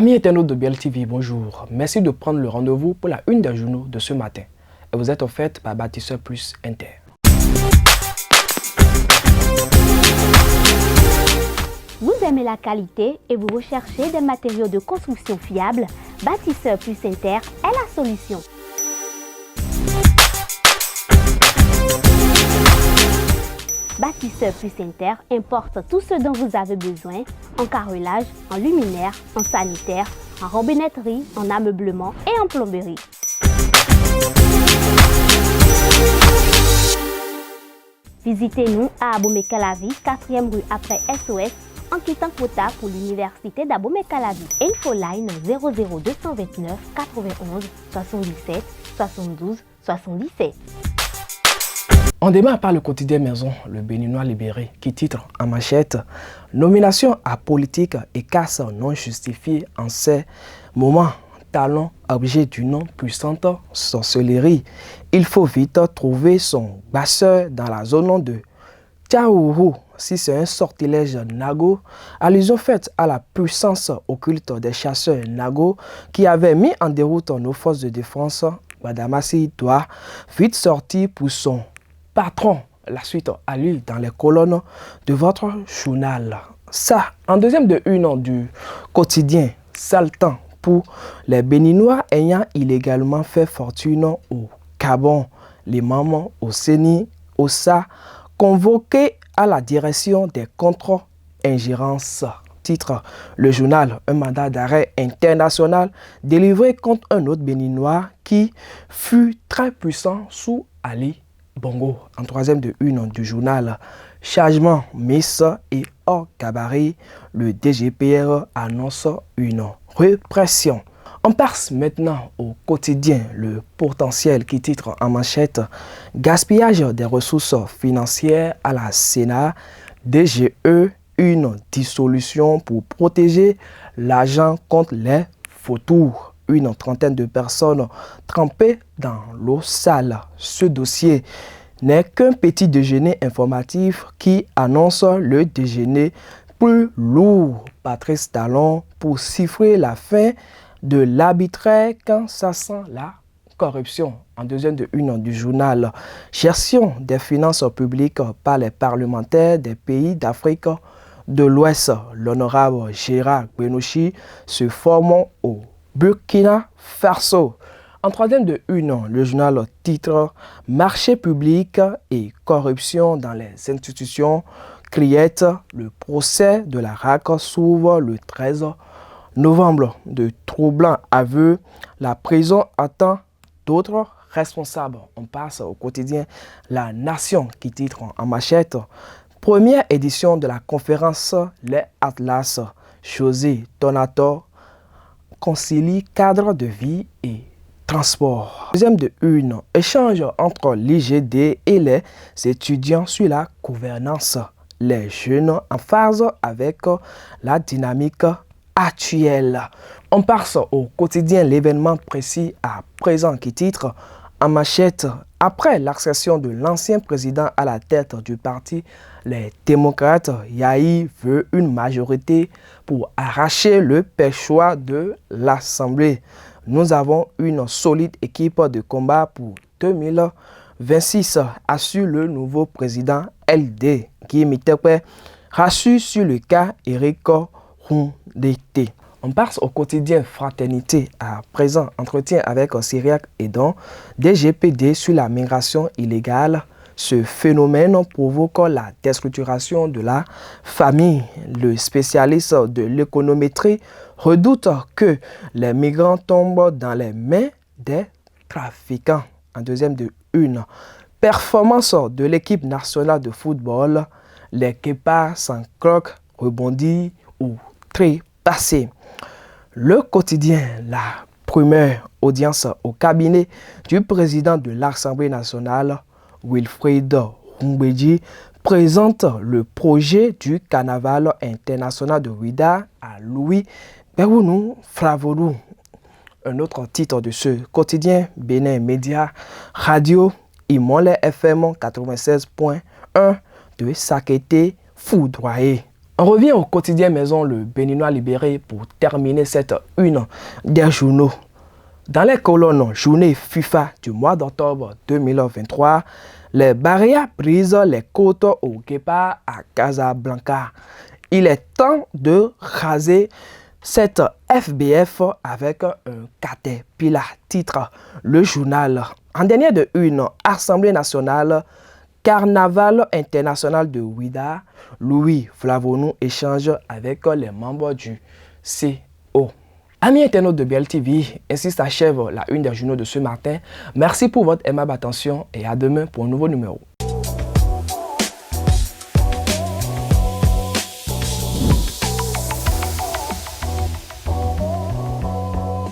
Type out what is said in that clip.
Amis internautes de BL TV, bonjour. Merci de prendre le rendez-vous pour la une des journaux de ce matin. Et vous êtes offerte par Bâtisseur Plus Inter. Vous aimez la qualité et vous recherchez des matériaux de construction fiables? Bâtisseur Plus Inter est la solution. Bâtisseur Plus Inter importe tout ce dont vous avez besoin en carrelage, en luminaire, en sanitaire, en robinetterie, en ameublement et en plomberie. Visitez-nous à Abomey-Calavi, 4e rue après SOS, en quittant Kota pour l'université d'Abomey-Calavi. Infoline 00229 91 77 72 77. On démarre par le quotidien Maison, le Béninois libéré, qui titre en manchette « Nomination à politique et casse non justifiée en ces moments, talon objet d'une puissante sorcellerie. Il faut vite trouver son basseur dans la zone de Tchaourou, si c'est un sortilège Nago, allusion faite à la puissance occulte des chasseurs Nago qui avaient mis en déroute nos forces de défense. Badamassi doit vite sortir pour son patron. La suite à lire dans les colonnes de votre journal. Ça, en deuxième de une du quotidien, sale temps pour les Béninois ayant illégalement fait fortune au Gabon. Les mamans au CENI, au SA, convoqués à la direction des contre-ingérences. Titre, le journal, un mandat d'arrêt international délivré contre un autre Béninois qui fut très puissant sous Ali Bongo. En troisième de une du journal, chargement Miss et hors gabarit, le DGPR annonce une répression. On passe maintenant au quotidien, le potentiel qui titre en manchette « Gaspillage des ressources financières à la Sénat, DGE, une dissolution pour protéger l'argent contre les vautours ». Une trentaine de personnes trempées dans l'eau sale. Ce dossier n'est qu'un petit déjeuner informatif qui annonce le déjeuner plus lourd. Patrice Talon pour siffler la fin de l'arbitraire quand ça sent la corruption. En deuxième de une du journal, gestion des finances publiques par les parlementaires des pays d'Afrique de l'Ouest. L'honorable Gérard Benouchi se forme au Burkina Faso. En troisième de une, le journal titre « Marché public et corruption dans les institutions ». Criette, le procès de la RAC s'ouvre le 13 novembre. De troublants aveux, la prison attend d'autres responsables. On passe au quotidien La Nation qui titre en manchette « Première édition de la conférence Les Atlas ». José Donato concilie cadre de vie et transport. Deuxième de une, échange entre l'IGD et les étudiants sur la gouvernance. Les jeunes en phase avec la dynamique actuelle. On passe au quotidien l'événement précis à présent qui titre en manchette « Après l'accession de l'ancien président à la tête du parti, les démocrates, Yahi veut une majorité pour arracher le péchoir de l'Assemblée. Nous avons une solide équipe de combat pour 2026, assure le nouveau président LD. Guy Mitepe rassure sur le cas Eric Roundete. On passe au quotidien Fraternité à présent, entretien avec Syriac Edon, DGPD sur la migration illégale. Ce phénomène provoque la déstructuration de la famille. Le spécialiste de l'économétrie redoute que les migrants tombent dans les mains des trafiquants. En deuxième de une, performance de l'équipe nationale de football. Les Kepa sans croque, rebondis ou trépassés. Le quotidien, la première audience au cabinet du président de l'Assemblée nationale, Wilfried Rumbedji, présente le projet du carnaval international de Ouida à Louis Berounou Flavodou. Un autre titre de ce quotidien, Bénin Média Radio, Imole FM 96.1 de Sakété foudroyé. On revient au quotidien Maison, le Béninois libéré, pour terminer cette une des journaux. Dans les colonnes journée FIFA du mois d'octobre 2023, les barrières brisent les côtes au Guépard à Casablanca. Il est temps de raser cette FBF avec un caterpillar, titre le journal. En dernière de une, Assemblée nationale, Carnaval international de Ouida, Louis Flavonou échange avec les membres du CO. Amis internautes de BLTV, ainsi s'achève la une des journaux de ce matin. Merci pour votre aimable attention et à demain pour un nouveau numéro.